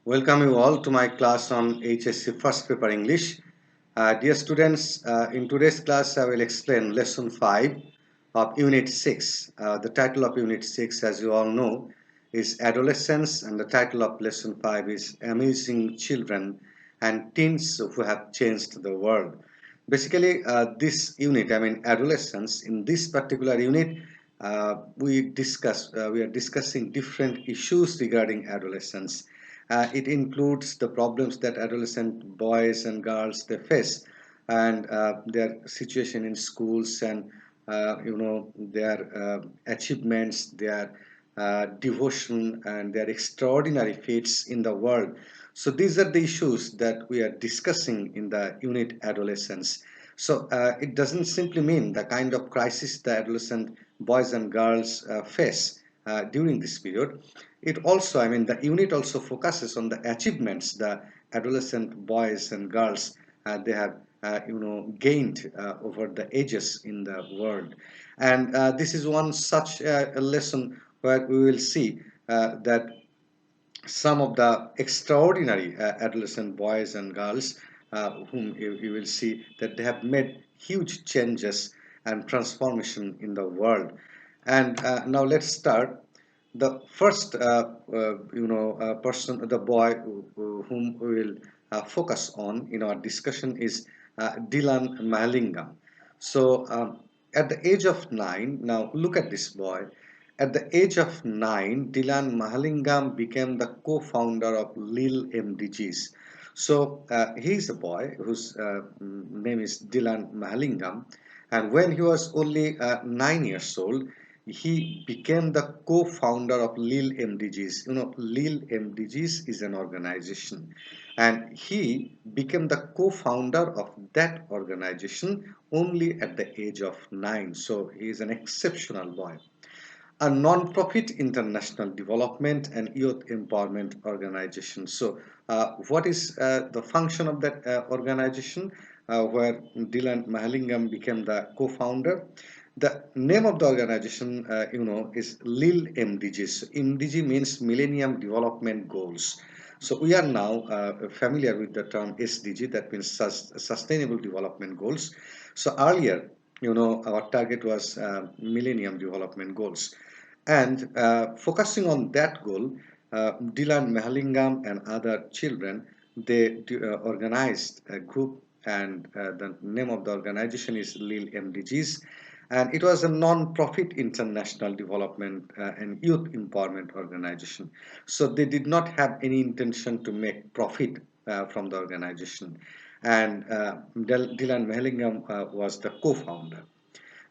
Welcome you all to my class on HSC First Paper English. Dear students, in today's class I will explain Lesson 5 of Unit 6. The title of Unit 6, as you all know, is Adolescence, and the title of Lesson 5 is Amazing Children and Teens Who Have Changed the World. Basically, this unit, adolescence, in this particular unit, we are discussing different issues regarding adolescence. It includes the problems that adolescent boys and girls they face, and their situation in schools, and their achievements, their devotion, and their extraordinary feats in the world. So these are the issues that we are discussing in the unit adolescence. So it doesn't simply mean the kind of crisis the adolescent boys and girls face during this period. It also, the unit also focuses on the achievements the adolescent boys and girls they have, gained over the ages in the world. And this is one such a lesson where we will see that some of the extraordinary adolescent boys and girls whom you will see that they have made huge changes and transformation in the world. And now let's start. The first person, the boy whom we will focus on in our discussion is Dylan Mahalingam. So at the age of 9, now look at this boy. At the age of 9, Dylan Mahalingam became the co-founder of Lil MDGs. So he is a boy whose name is Dylan Mahalingam, and when he was only 9 years old, he became the co-founder of Lil MDGs. Lil MDGs is an organization, and he became the co-founder of that organization only at the age of 9. So he is an exceptional boy. A non-profit international development and youth empowerment organization. So, what is the function of that organization where Dylan Mahalingam became the co-founder? The name of the organization, is Lil MDG. So MDG means Millennium Development Goals. So we are now familiar with the term SDG, that means Sustainable Development Goals. So earlier, our target was Millennium Development Goals. And focusing on that goal, Dylan Mahalingam and other children, they organized a group, and the name of the organization is Lil MDGs, and it was a non-profit international development and youth empowerment organization. So they did not have any intention to make profit from the organization, and Dylan Mahalingam was the co-founder.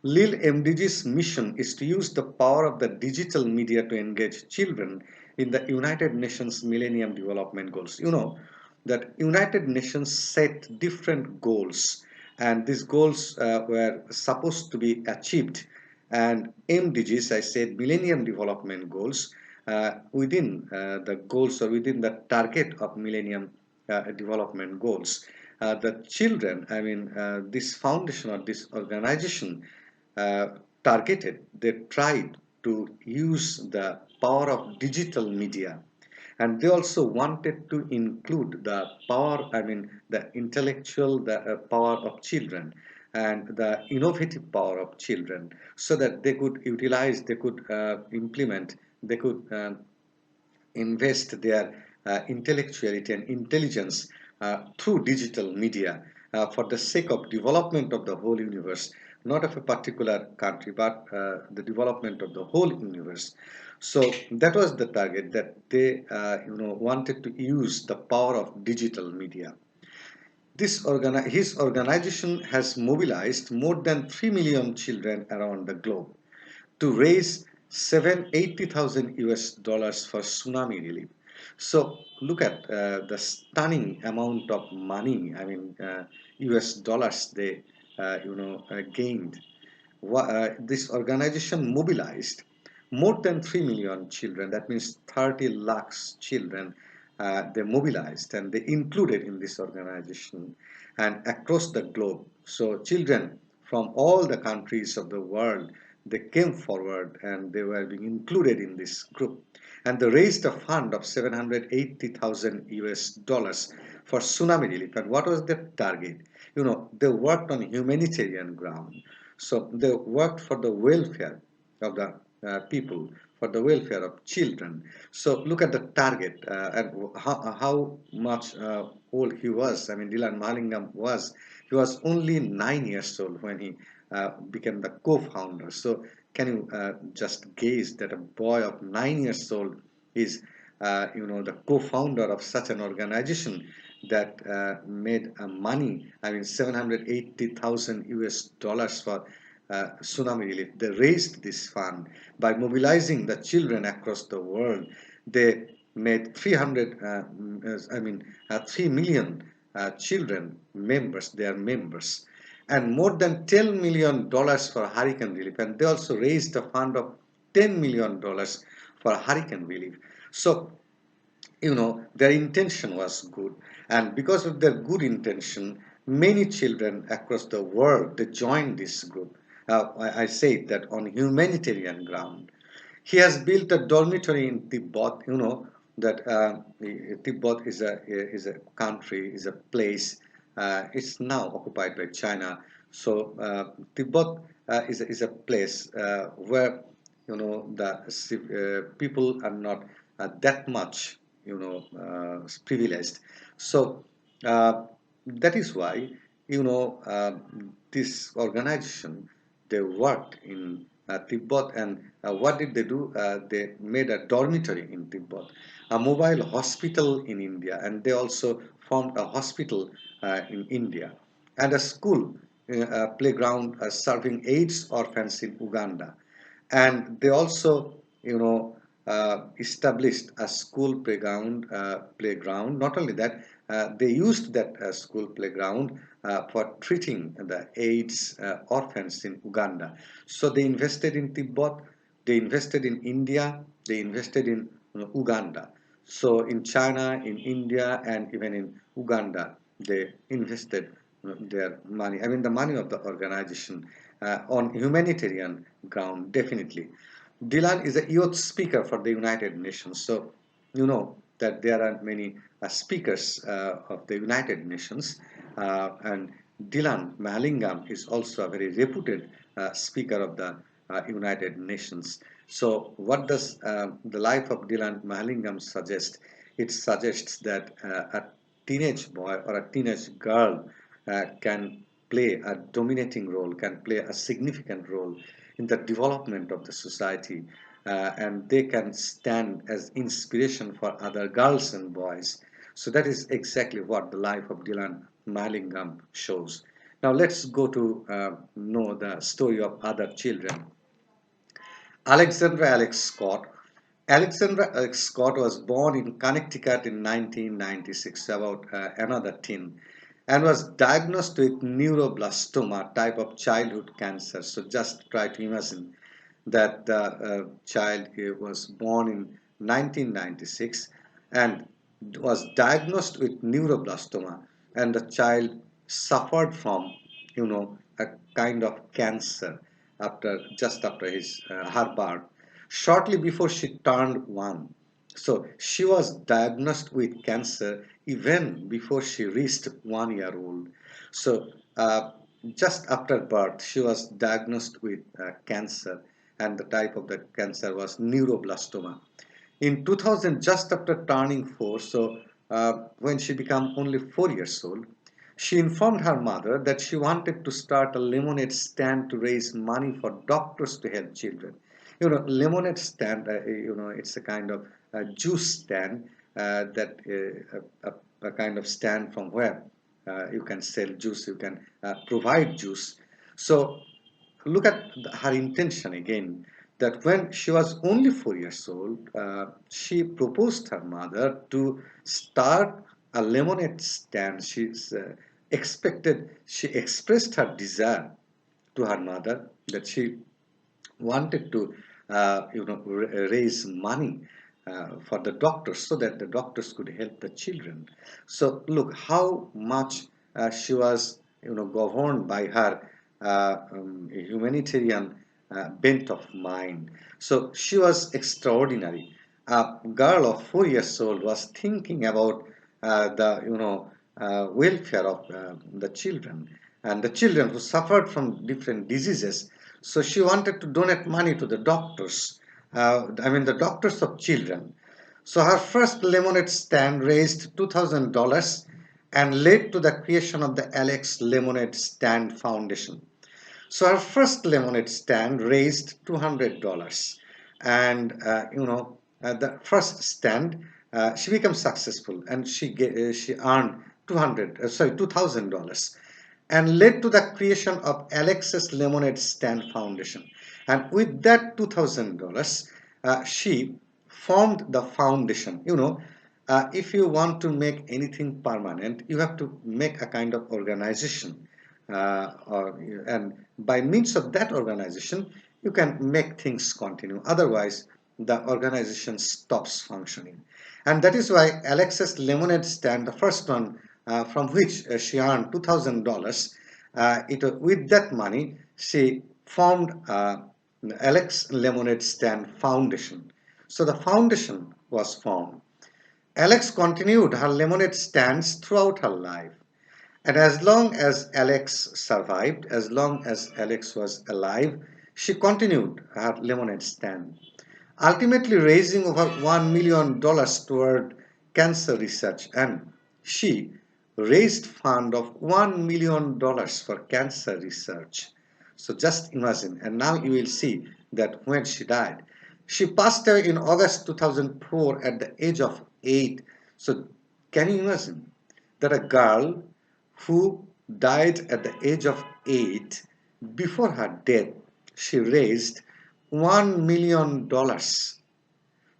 Lil MDG's mission is to use the power of the digital media to engage children in the United Nations Millennium Development Goals. You know that United Nations set different goals, and these goals were supposed to be achieved. And MDGs, I said, Millennium Development Goals, within the goals, or within the target of Millennium Development Goals. The children, this foundation or this organization uh, targeted, they tried to use the power of digital media, and they also wanted to include the power, the intellectual, the power of children, and the innovative power of children, so that they could utilize, they could implement, they could invest their intellectuality and intelligence through digital media for the sake of development of the whole universe, not of a particular country, but the development of the whole universe. So that was the target, that they wanted to use the power of digital media. His organization has mobilized more than 3 million children around the globe to raise 780,000 US dollars for tsunami relief. So look at the stunning amount of money, US dollars they gained. This organization mobilized more than 3 million children, that means 30 lakhs children. They mobilized and they included in this organization, and across the globe. So children from all the countries of the world, they came forward and they were being included in this group. And they raised a fund of 780,000 US dollars for tsunami relief. And what was their target? They worked on humanitarian ground. So they worked for the welfare of the people, for the welfare of children. So look at the target and how much old he was. I mean, Dylan Mahalingam was. He was only 9 years old when he became the co-founder. So can you just gaze that a boy of 9 years old is, the co-founder of such an organization that made money, I mean, 780,000 US dollars for tsunami relief. They raised this fund by mobilizing the children across the world. They made 3 million children members, their members, and more than $10 million for hurricane relief. And they also raised a fund of $10 million for hurricane relief. So, their intention was good. And because of their good intention, many children across the world, they joined this group. I say that on humanitarian ground. He has built a dormitory in Tibet. That Tibet is a country, is a place. It's now occupied by China. So Tibet is a place where the people are not that much privileged. So that is why this organization, they worked in Tibet. And what did they do? They made a dormitory in Tibet, a mobile hospital in India, and they also formed a hospital in India, and a school, a playground serving AIDS orphans in Uganda. And they also, established a school playground. Not only that, they used that school playground for treating the AIDS orphans in Uganda. So they invested in Tibet, they invested in India, they invested in Uganda. So in China, in India, and even in Uganda, they invested their money. I mean, the money of the organization on humanitarian ground, definitely. Dylan is a youth speaker for the United Nations. So you know that there are many speakers of the United Nations, and Dylan Mahalingam is also a very reputed speaker of the United Nations. So what does the life of Dylan Mahalingam suggest? It suggests that a teenage boy or a teenage girl can play a dominating role, can play a significant role in the development of the society, and they can stand as inspiration for other girls and boys. So that is exactly what the life of Dylan Mahalingam shows. Now let's go to know the story of other children. Alexandra Alex Scott. Alexandra Alex Scott was born in Connecticut in 1996, about another teen, and was diagnosed with neuroblastoma type of childhood cancer. So just try to imagine that the child was born in 1996 and was diagnosed with neuroblastoma, and the child suffered from a kind of cancer just after his her birth, shortly before she turned 1. So she was diagnosed with cancer even before she reached 1 year old. So just after birth, she was diagnosed with cancer, and the type of the cancer was neuroblastoma. In 2000, just after turning 4, so when she became only 4 years old, she informed her mother that she wanted to start a lemonade stand to raise money for doctors to help children. Lemonade stand, it's a kind of juice stand that a kind of stand from where you can sell juice, you can provide juice. So look at her intention again, that when she was only 4 years old, she proposed her mother to start a lemonade stand. She expressed her desire to her mother that she wanted to raise money for the doctors so that the doctors could help the children. So look how much she was governed by her humanitarian bent of mind. So she was extraordinary. A girl of 4 years old was thinking about the welfare of the children, and the children who suffered from different diseases. So she wanted to donate money to the doctors. The doctors of children. So her first lemonade stand raised $2,000 and led to the creation of the Alex Lemonade Stand Foundation. So her first lemonade stand raised $200, and the first stand she became successful, and she earned $2,000, and led to the creation of Alex's Lemonade Stand Foundation. And with that $2,000, she formed the foundation. If you want to make anything permanent, you have to make a kind of organization, and by means of that organization, you can make things continue. Otherwise, the organization stops functioning. And that is why Alex's Lemonade Stand, the first one, from which she earned $2,000, with that money, she formed Alex Lemonade Stand Foundation. So the foundation was formed. Alex continued her lemonade stands throughout her life. And as long as Alex survived, as long as Alex was alive, she continued her lemonade stand, ultimately raising over $1 million toward cancer research. And she raised fund of $1 million for cancer research. So just imagine. And now you will see that when she died, she passed away in August 2004 at the age of 8. So can you imagine that a girl who died at the age of 8, before her death, she raised $1 million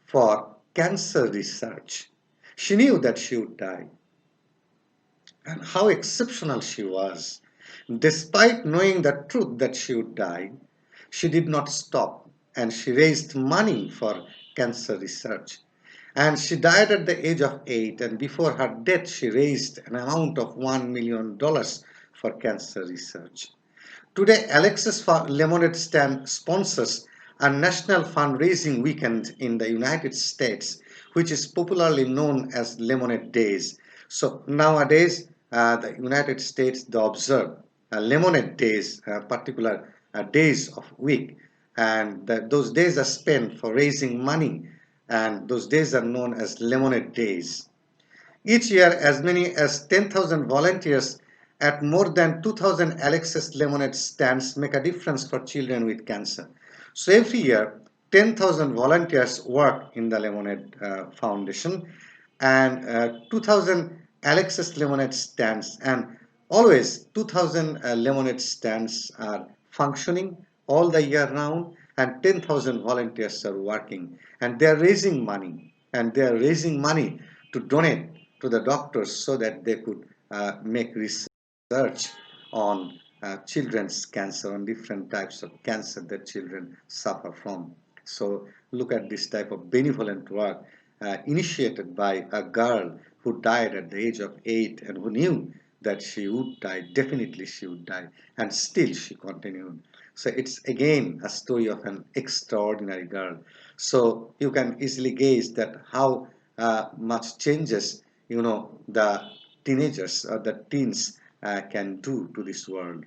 for cancer research. She knew that she would die, and how exceptional she was. Despite knowing the truth that she would die, she did not stop, and she raised money for cancer research. And she died at the age of 8, and before her death, she raised an amount of $1 million for cancer research. Today, Alexis Lemonade Stand sponsors a national fundraising weekend in the United States, which is popularly known as Lemonade Days. So nowadays, the United States, they observe Lemonade Days, particular days of week, and those days are spent for raising money, and those days are known as Lemonade Days. Each year, as many as 10,000 volunteers at more than 2,000 Alexis Lemonade stands make a difference for children with cancer. So every year, 10,000 volunteers work in the Lemonade Foundation, and 2,000 Alexis Lemonade stands, and always 2,000 lemonade stands are functioning all the year round, and 10,000 volunteers are working, and they are raising money, to donate to the doctors so that they could make research on children's cancer, on different types of cancer that children suffer from. So look at this type of benevolent work initiated by a girl who died at the age of 8, and who knew that she would die, definitely she would die, and still she continued. So it's again a story of an extraordinary girl. So you can easily gauge that how much changes the teenagers or the teens can do to this world.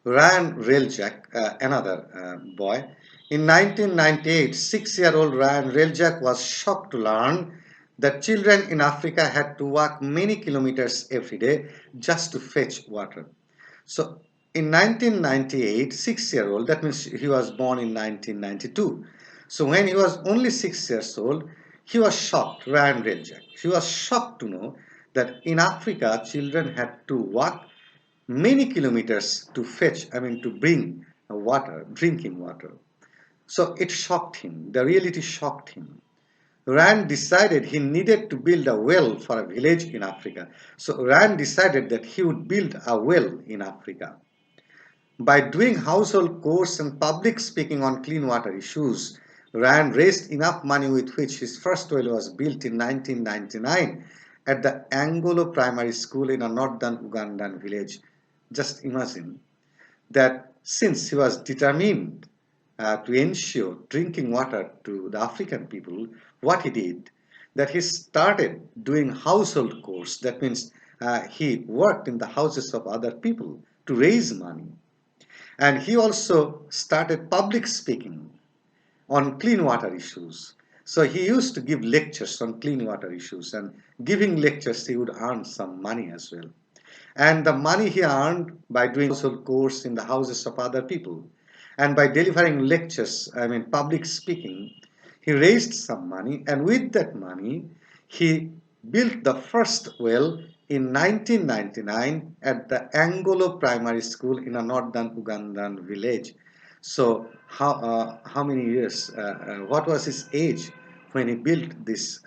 Ryan Reljak, another boy. In 1998, 6-year-old Ryan Reljak was shocked to learn that children in Africa had to walk many kilometers every day just to fetch water. So in 1998, 6-year-old, that means he was born in 1992. So when he was only 6 years old, he was shocked, Ryan Reljak. He was shocked to know that in Africa, children had to walk many kilometers to fetch, to bring water, drinking water. So it shocked him. The reality shocked him. Rand decided he needed to build a well for a village in Africa. So Rand decided that he would build a well in Africa. By doing household chores and public speaking on clean water issues, Rand raised enough money with which his first well was built in 1999 at the Angolo Primary School in a northern Ugandan village. Just imagine that since he was determined to ensure drinking water to the African people, what he did, that he started doing household chores. That means he worked in the houses of other people to raise money. And he also started public speaking on clean water issues. So he used to give lectures on clean water issues, and giving lectures, he would earn some money as well. And the money he earned by doing household chores in the houses of other people and by delivering lectures, I mean public speaking, he raised some money, and with that money he built the first well in 1999 at the Angolo Primary School in a northern Ugandan village. So how many years, what was his age when he built this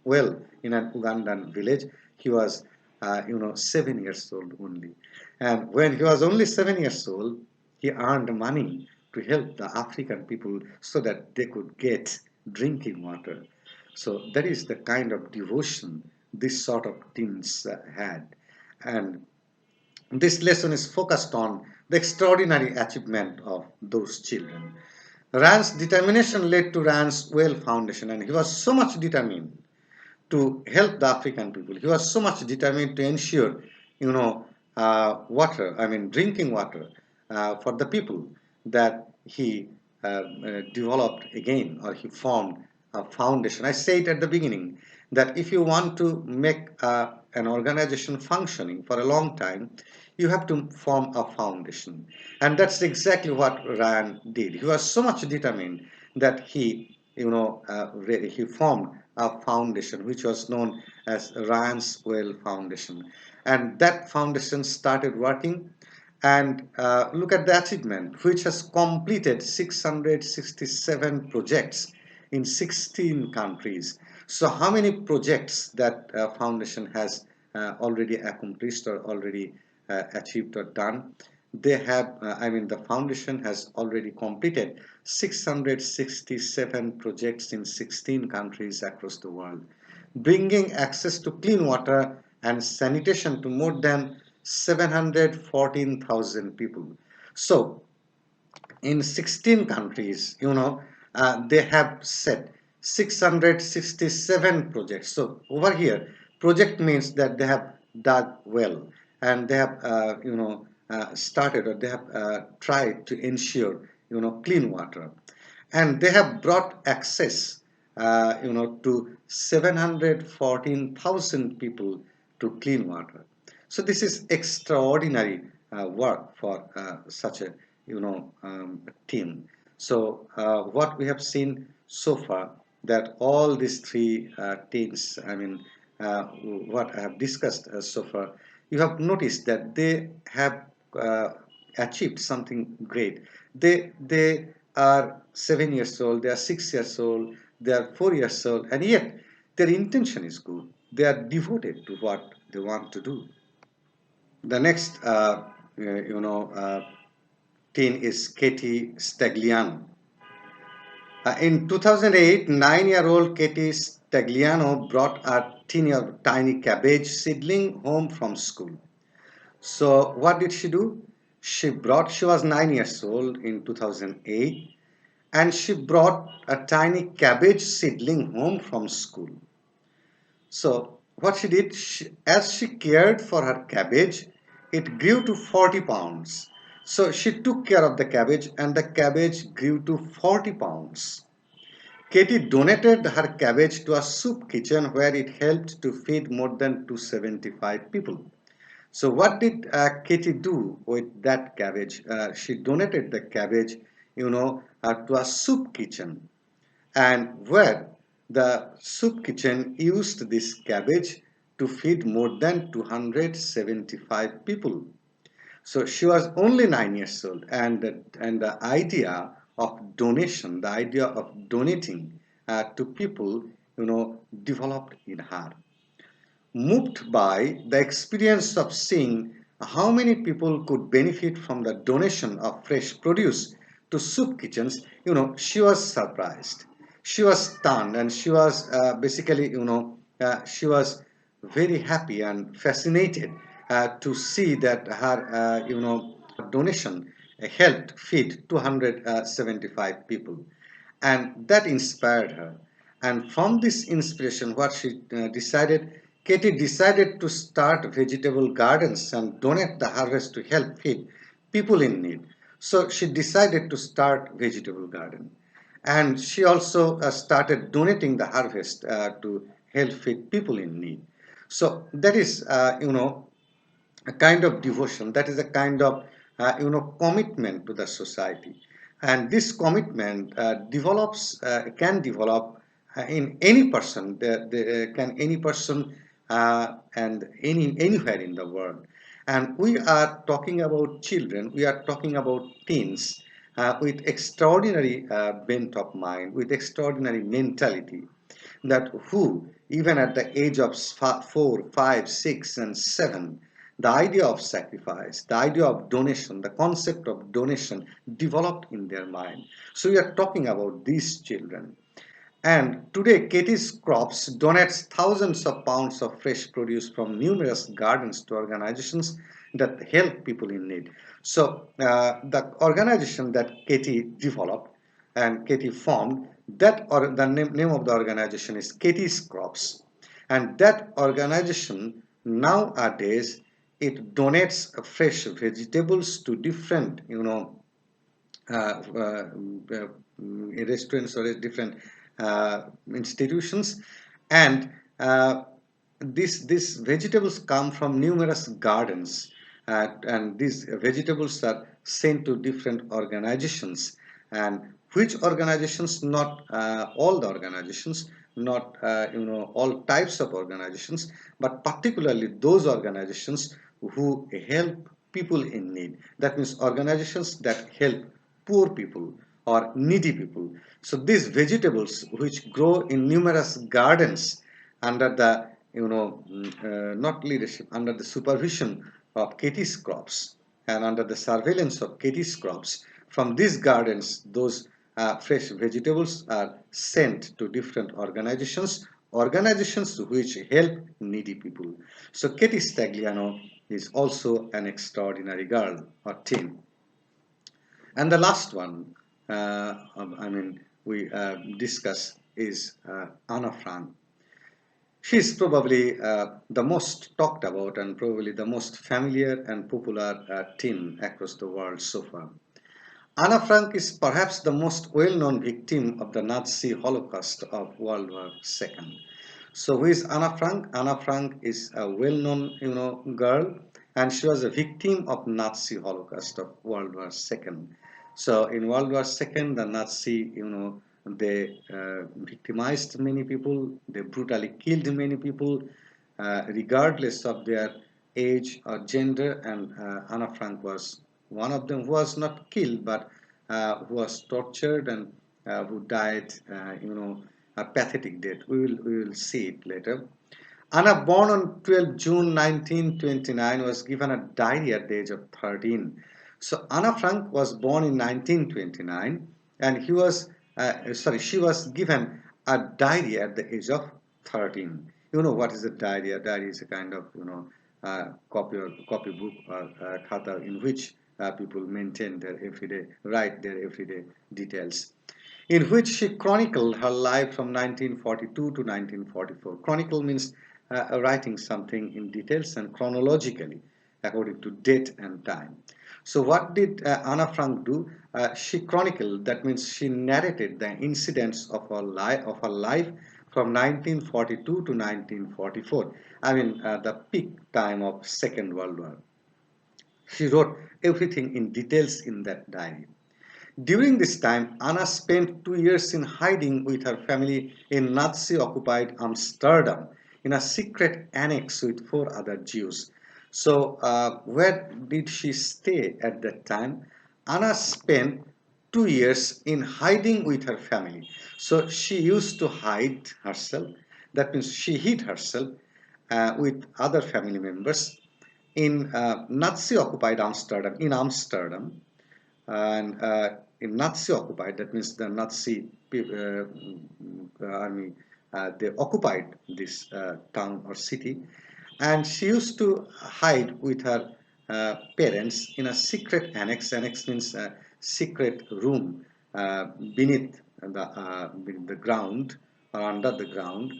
well in an Ugandan village? He was 7 years old only. And when he was only 7 years old, he earned money to help the African people so that they could get drinking water. So that is the kind of devotion this sort of teens had. And this lesson is focused on the extraordinary achievement of those children. Rand's determination led to Rand's Well Foundation, and he was so much determined to help the African people. He was so much determined to ensure, water, I mean, drinking water for the people, that he developed again, or he formed a foundation. I said at the beginning that if you want to make an organization functioning for a long time, you have to form a foundation. And that's exactly what Ryan did. He was so much determined that he formed a foundation which was known as Ryan's Well Foundation. And that foundation started working, and look at the achievement, which has completed 667 projects in 16 countries. So how many projects that foundation has already accomplished or already achieved or done? They have, the foundation has already completed 667 projects in 16 countries across the world, bringing access to clean water and sanitation to more than 714,000 people. So in 16 countries, they have set 667 projects. So over here, project means that they have dug well, and they have, started, or they have tried to ensure, clean water. And they have brought access, to 714,000 people to clean water. So this is extraordinary work for such a team. So what we have seen so far, that all these three teams, what I have discussed so far, you have noticed that they have achieved something great. They are 7 years old, they are 6 years old, they are 4 years old, and yet their intention is good. They are devoted to what they want to do. The next, teen is Katie Stagliano. In 2008, 9-year-old Katie Stagliano brought a tiny cabbage seedling home from school. So what did she do? She was 9 years old in 2008, and she brought a tiny cabbage seedling home from school. So what she did, as she cared for her cabbage, it grew to 40 pounds. So she took care of the cabbage, and the cabbage grew to 40 pounds. Katie donated her cabbage to a soup kitchen where it helped to feed more than 275 people. So what did Katie do with that cabbage? She donated the cabbage, to a soup kitchen, and where the soup kitchen used this cabbage to feed more than 275 people. So she was only 9 years old, and the idea of donation, the idea of donating to people, developed in her. Moved by the experience of seeing how many people could benefit from the donation of fresh produce to soup kitchens, she was surprised. She was stunned, and she was basically, she was very happy and fascinated to see that her, donation helped feed 275 people, and that inspired her. And from this inspiration, what she decided, Katie decided to start vegetable gardens and donate the harvest to help feed people in need. So she decided to start vegetable garden, and she also started donating the harvest to help feed people in need. So that is, a kind of devotion, that is a kind of commitment to the society, and this commitment develops can develop in any person, can any person and anywhere in the world. And we are talking about children, we are talking about teens with extraordinary bent of mind, with extraordinary mentality, that who, even at the age of 4, 5, 6, and 7, the idea of sacrifice, the idea of donation, the concept of donation developed in their mind. So we are talking about these children. And today, Katie's Crops donates thousands of pounds of fresh produce from numerous gardens to organizations that help people in need. So, the organization that Katie developed and Katie formed, that or the name of the organization is Katie's Crops, and that organization nowadays it donates fresh vegetables to different, uh, uh, uh, restaurants or different institutions, and these vegetables come from numerous gardens, and these vegetables are sent to different organizations, and which organizations, not all the organizations, not all types of organizations, but particularly those organizations who help people in need. That means organizations that help poor people or needy people. So these vegetables which grow in numerous gardens under the not leadership, under the supervision of Katie's Crops and under the surveillance of Katie's Crops, from these gardens those fresh vegetables are sent to different organizations which help needy people. So Katie Stagliano is also an extraordinary girl or teen. And the last one, we discuss is Anna Frank. She is probably the most talked about and probably the most familiar and popular teen across the world so far. Anna Frank is perhaps the most well-known victim of the Nazi Holocaust of World War II. So who is Anna Frank? Anna Frank is a well-known, girl, and she was a victim of Nazi Holocaust of World War II. So in World War II, the Nazi, they victimized many people, they brutally killed many people, regardless of their age or gender, and Anna Frank was one of them who was not killed, but who was tortured and who died, a pathetic death. We will see it later. Anna, born on 12 June 1929, was given a diary at the age of 13. So Anna Frank was born in 1929, and she was given a diary at the age of 13. You know what is a diary? A diary is a kind of copybook or khata in which people maintain their everyday, write their everyday details, in which she chronicled her life from 1942 to 1944. Chronicle means writing something in details and chronologically according to date and time. So what did Anna Frank do? She chronicled, that means she narrated the incidents of her life from 1942 to 1944. I mean, the peak time of Second World War. She wrote everything in details in that diary. During this time, Anna spent 2 years in hiding with her family in Nazi-occupied Amsterdam in a secret annex with 4 other Jews. So, where did she stay at that time? Anna spent 2 years in hiding with her family. So, she used to hide herself. That means she hid herself with other family members in Nazi-occupied Amsterdam, and in Nazi occupied, that means the Nazi army, they occupied this town or city, and she used to hide with her parents in a secret annex. Annex means a secret room uh, beneath the ground or under the ground,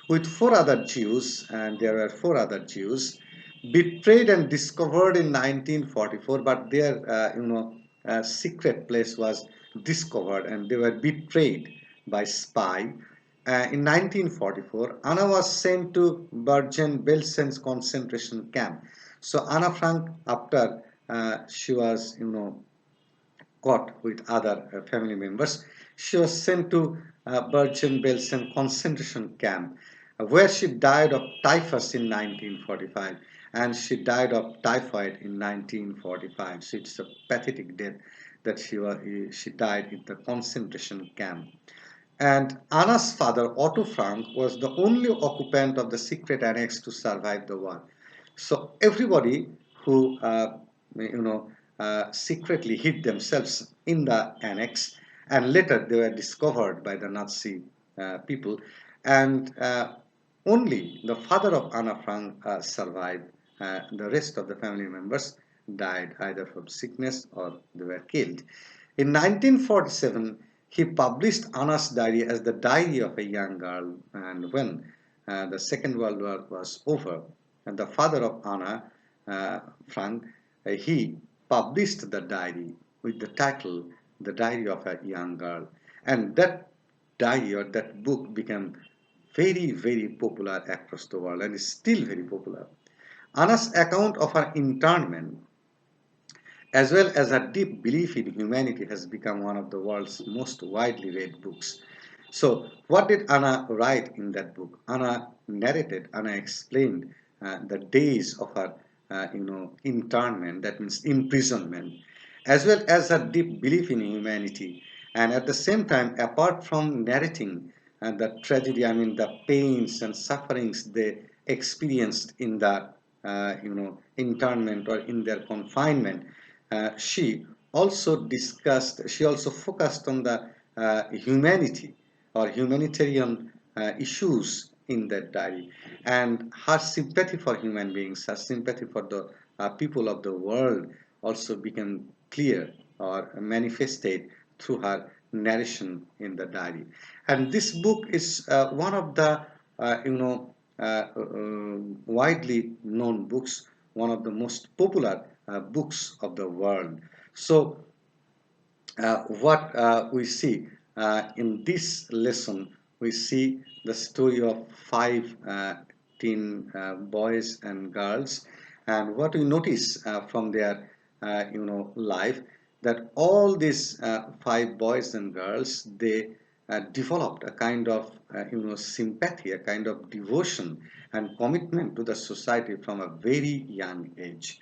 with four other Jews, and there were four other Jews betrayed and discovered in 1944, but their secret place was discovered and they were betrayed by spy. In 1944, Anna was sent to Bergen-Belsen's concentration camp. So Anna Frank, after she was, caught with other family members, she was sent to Bergen-Belsen concentration camp, where she died of typhus in 1945, and she died of typhoid in 1945. So it's a pathetic death that she died in the concentration camp. And Anna's father, Otto Frank, was the only occupant of the secret annex to survive the war. So everybody who, you know, secretly hid themselves in the annex, and later they were discovered by the Nazi people, and only the father of Anna Frank survived. The rest of the family members died either from sickness or they were killed. In 1947, he published Anna's diary as the diary of a young girl, and when the Second World War was over, and the father of Anna, Frank, he published the diary with the title The Diary of a Young Girl. And that diary or that book became very, very popular across the world and is still very popular. Anna's account of her internment, as well as her deep belief in humanity, has become one of the world's most widely read books. So, what did Anna write in that book? Anna explained the days of her, internment, that means imprisonment, as well as her deep belief in humanity. And at the same time, apart from narrating the tragedy, I mean the pains and sufferings they experienced in the, internment or in their confinement, she also focused on the humanity or humanitarian issues in that diary, and her sympathy for human beings, her sympathy for the people of the world also became clear or manifested through her narration in the diary. And this book is one of the widely known books, one of the most popular books of the world. So what we see in this lesson, we see the story of five teen boys and girls, and what we notice from their life, that all these five boys and girls, they developed a kind of sympathy, a kind of devotion and commitment to the society from a very young age.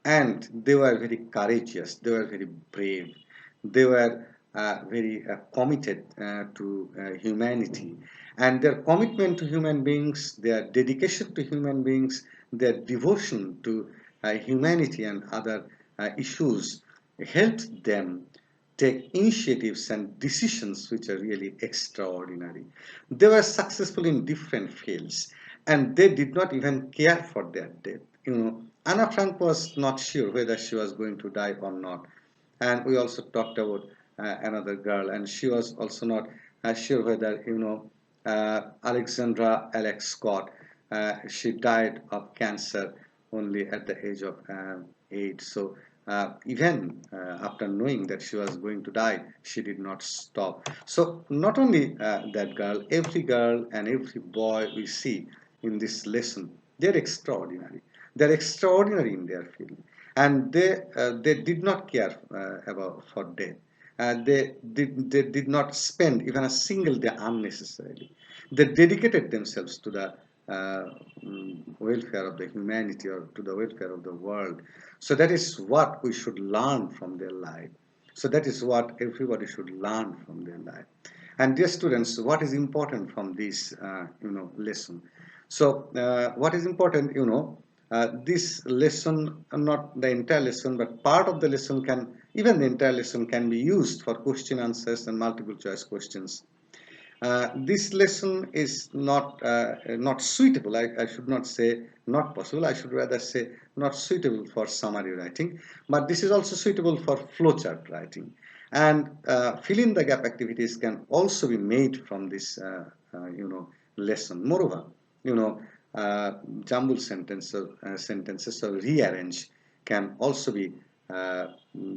And they were very courageous, they were very brave, they were very committed to humanity, and their commitment to human beings, their dedication to human beings, their devotion to humanity and other issues helped them take initiatives and decisions which are really extraordinary. They were successful in different fields, and they did not even care for their death. Anna Frank was not sure whether she was going to die or not. And we also talked about another girl, and she was also not sure whether, Alexandra Alex Scott, she died of cancer only at the age of 8. So even after knowing that she was going to die, she did not stop. So not only that girl and every boy we see in this lesson, they're extraordinary. They're extraordinary in their field, and they did not care about for death. They did not spend even a single day unnecessarily. They dedicated themselves to the welfare of the humanity or to the welfare of the world. So that is what we should learn from their life. So that is what everybody should learn from their life. And dear students, what is important from this lesson? So what is important, this lesson, not the entire lesson, but part of the lesson can, even the entire lesson can be used for question answers and multiple choice questions. This lesson is not suitable. I should not say not possible. I should rather say not suitable for summary writing. But this is also suitable for flowchart writing. And fill in the gap activities can also be made from this lesson. Moreover, you know, jumble sentences or rearrange can also be uh,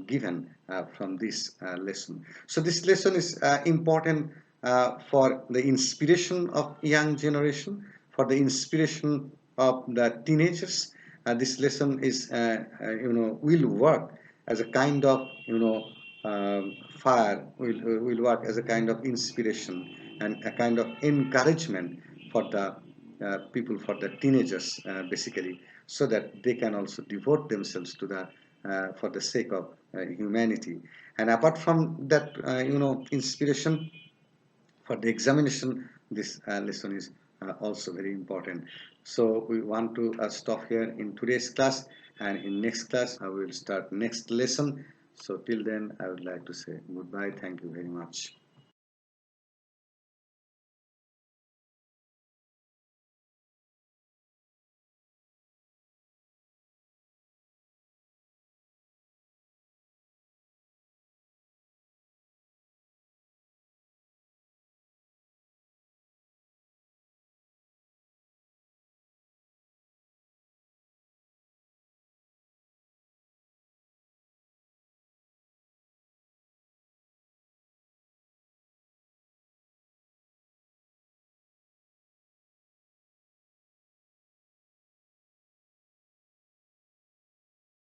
given from this lesson. So this lesson is important for the inspiration of young generation, for the inspiration of the teenagers. This lesson is, will work as a kind of, fire, will work as a kind of inspiration and a kind of encouragement for the people, for the teenagers, basically, so that they can also devote themselves to the for the sake of humanity. And apart from that, inspiration for the examination, this lesson is also very important. So we want to stop here in today's class, and in next class I will start next lesson. So till then I would like to say goodbye. Thank you very much.